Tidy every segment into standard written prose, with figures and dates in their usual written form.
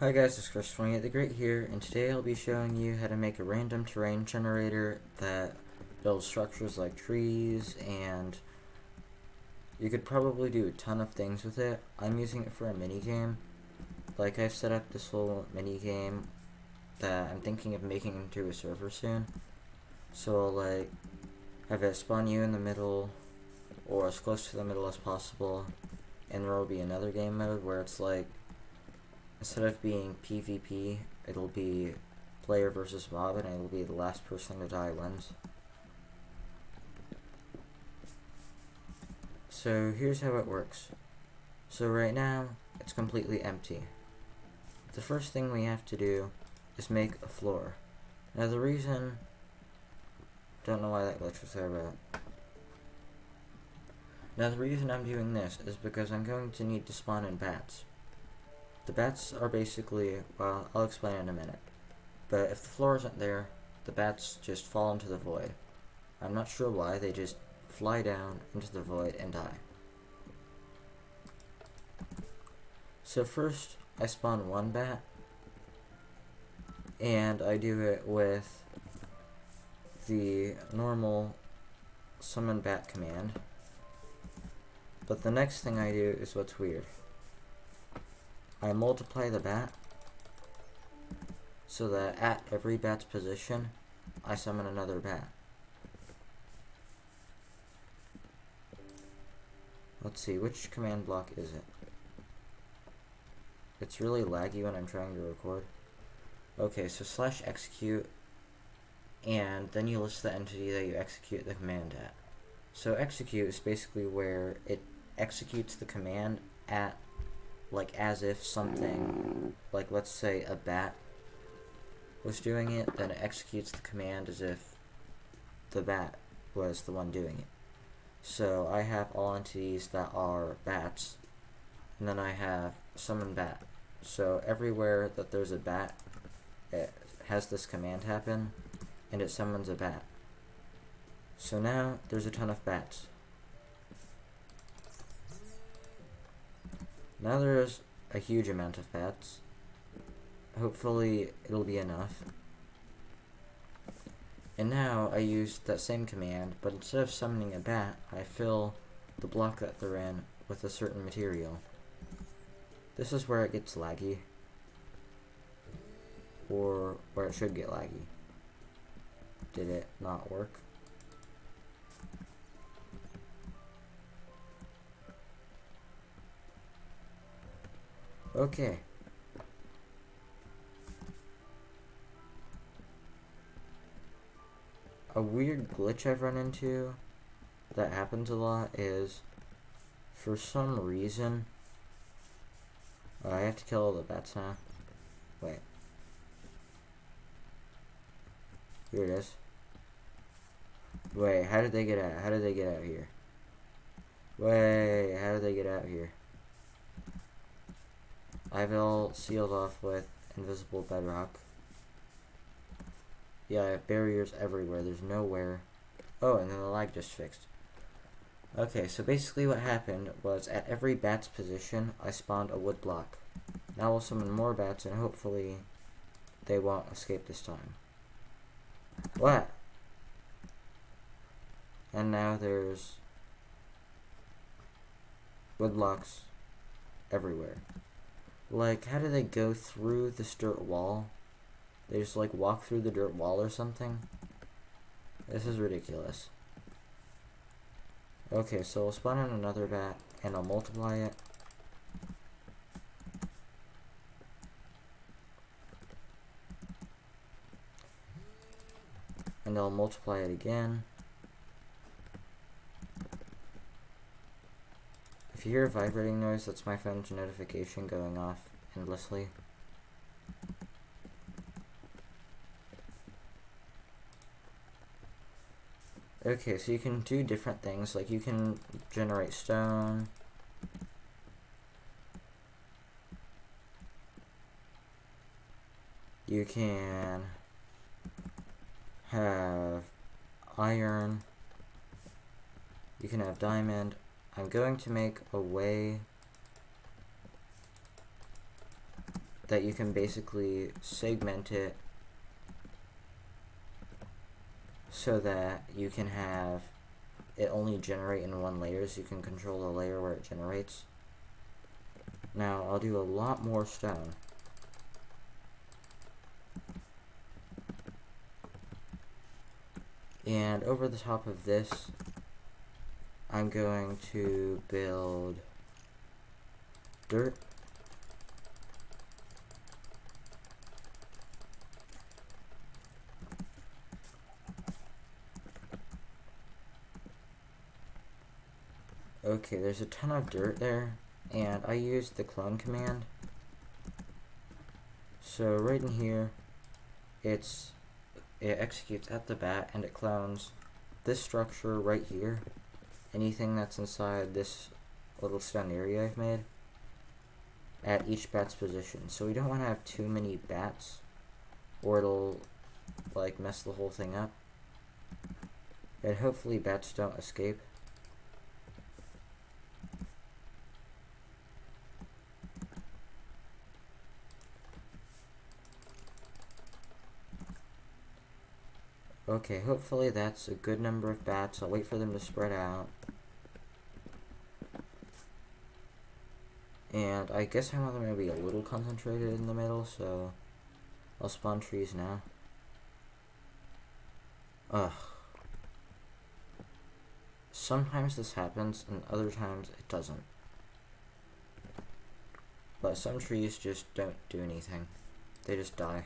Hi guys, it's Chris28 the Great here, and today I'll be showing you how to make a random terrain generator that builds structures like trees, and you could probably do a ton of things with it. I'm using it for a mini game. Like, I've set up this whole mini game that I'm thinking of making into a server soon. So I'll have it spawn you in the middle, or as close to the middle as possible, and there will be another game mode where it's like, instead of being PvP, it'll be player versus mob, and it'll be the last person to die wins. So here's how it works. So right now, it's completely empty. The first thing we have to do is make a floor. Now the reason, don't know why that glitch was there, but now the reason I'm doing this is because I'm going to need to spawn in bats. The bats are basically, well, I'll explain in a minute. But if the floor isn't there, the bats just fall into the void. I'm not sure why, they just fly down into the void and die. So first, I spawn one bat, and I do it with the normal summon bat command. But the next thing I do is what's weird. I multiply the bat so that at every bat's position, I summon another bat. Let's see, which command block is it? It's really laggy when I'm trying to record. Okay, so /execute, and then you list the entity that you execute the command at. So execute is basically where it executes the command at, like, as if something, like, let's say a bat was doing it, then it executes the command as if the bat was the one doing it. So I have all entities that are bats, and then I have summon bat. So everywhere that there's a bat, it has this command happen, and it summons a bat. So now there's a ton of bats. Now there's a huge amount of bats. Hopefully it'll be enough. And now I use that same command, but instead of summoning a bat, I fill the block that they're in with a certain material. This is where it gets laggy, or where it should get laggy. Did it not work? Okay. A weird glitch I've run into that happens a lot is, for some reason, I have to kill all the bats now. Wait. Here it is. Wait, how did they get out? How did they get out here? Wait, how did they get out here? I have it all sealed off with invisible bedrock. Yeah, I have barriers everywhere. There's nowhere. Oh, and then the lag just fixed. Okay, so basically what happened was at every bat's position, I spawned a wood block. Now we'll summon more bats, and hopefully they won't escape this time. What? And now there's wood blocks everywhere. Like, how do they go through this dirt wall? They just, like, walk through the dirt wall or something? This is ridiculous. Okay, so I'll spawn in another bat, and I'll multiply it. And I'll multiply it again. If you hear a vibrating noise, that's my phone's notification going off endlessly. Okay, so you can do different things, like you can generate stone. You can have iron. You can have diamond. I'm going to make a way that you can basically segment it so that you can have it only generate in one layer, so you can control the layer where it generates. Now I'll do a lot more stone. And over the top of this, I'm going to build dirt. Okay, there's a ton of dirt there, and I used the clone command. So right in here, it executes at the bat, and it clones this structure right here, anything that's inside this little stone area I've made, at each bat's position. So we don't want to have too many bats, or it'll like mess the whole thing up. And hopefully bats don't escape. Okay, hopefully that's a good number of bats. I'll wait for them to spread out. And I guess I want them to be a little concentrated in the middle, so I'll spawn trees now. Ugh. Sometimes this happens, and other times it doesn't. But some trees just don't do anything. They just die.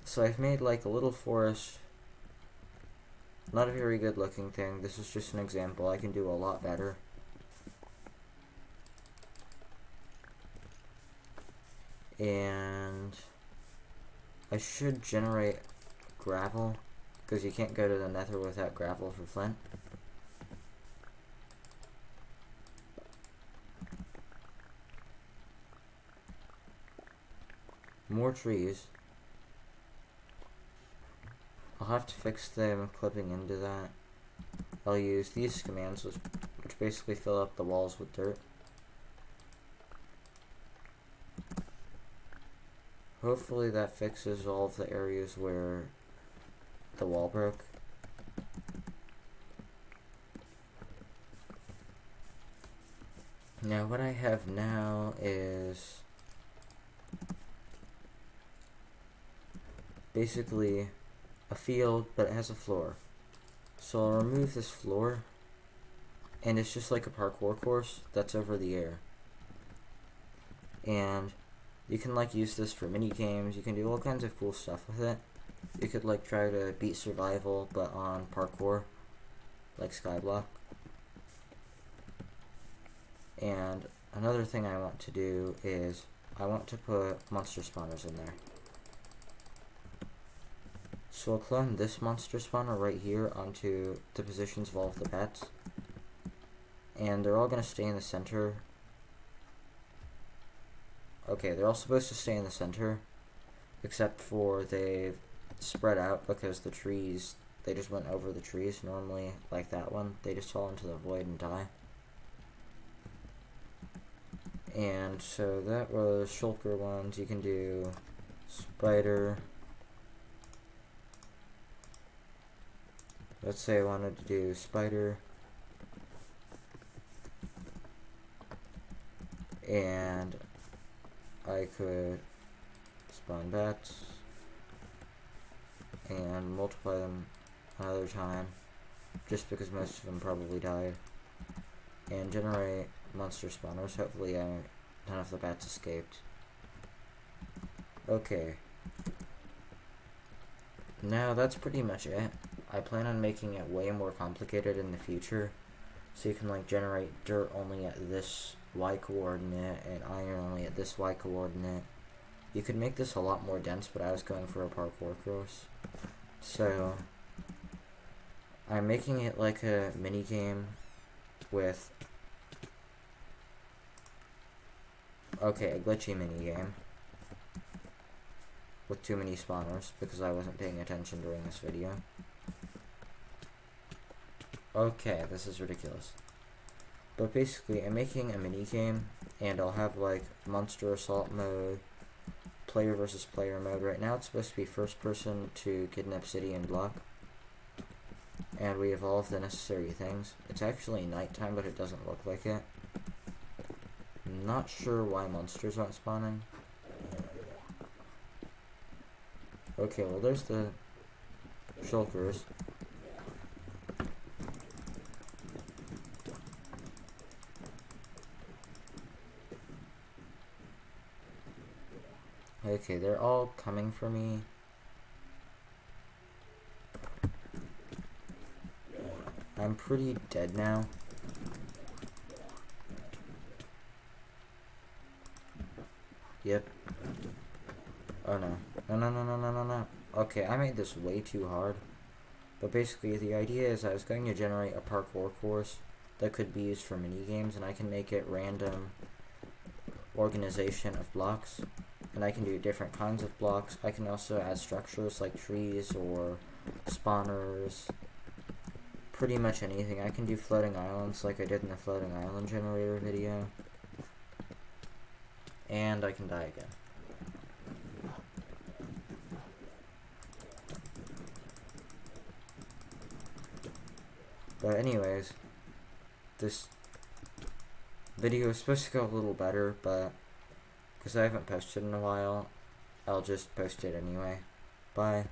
So I've made like a little forest. Not a very good looking thing. This is just an example. I can do a lot better. And I should generate gravel, because you can't go to the nether without gravel for flint. More trees. I'll have to fix them clipping into that. I'll use these commands, which basically fill up the walls with dirt. Hopefully that fixes all of the areas where the wall broke. Now what I have now is basically a field, but it has a floor. So I'll remove this floor, and it's just like a parkour course that's over the air. And you can like use this for mini games. You can do all kinds of cool stuff with it. You could like try to beat survival, but on parkour, like Skyblock. And another thing I want to do is I want to put monster spawners in there. So I'll clone this monster spawner right here onto the positions of all of the bats. And they're all going to stay in the center. Okay, they're all supposed to stay in the center, except for they've spread out because the trees, they just went over the trees. Normally, like that one, they just fall into the void and die. And so that was shulker ones. You can do spider. Let's say I wanted to do spider. And I could spawn bats and multiply them another time, just because most of them probably died, and generate monster spawners. Hopefully none of the bats escaped. Okay. Now that's pretty much it. I plan on making it way more complicated in the future, so you can like generate dirt only at this Y coordinate and iron only at this Y coordinate. You could make this a lot more dense, but I was going for a parkour course. So I'm making it like a mini game with a glitchy mini game with too many spawners because I wasn't paying attention during this video. Okay, this is ridiculous. But basically, I'm making a mini game, and I'll have like monster assault mode, player versus player mode. Right now, it's supposed to be first person to get an obsidian block, and we have all of the necessary things. It's actually nighttime, but it doesn't look like it. I'm not sure why monsters aren't spawning. Okay, well, there's the shulkers. Okay, they're all coming for me. I'm pretty dead now. Yep. Oh no. No. Okay, I made this way too hard. But basically, the idea is I was going to generate a parkour course that could be used for mini games, and I can make it random organization of blocks. And I can do different kinds of blocks. I can also add structures like trees or spawners. Pretty much anything. I can do floating islands like I did in the floating island generator video. And I can die again. But anyways, this video is supposed to go a little better, but because I haven't posted in a while, I'll just post it anyway. Bye.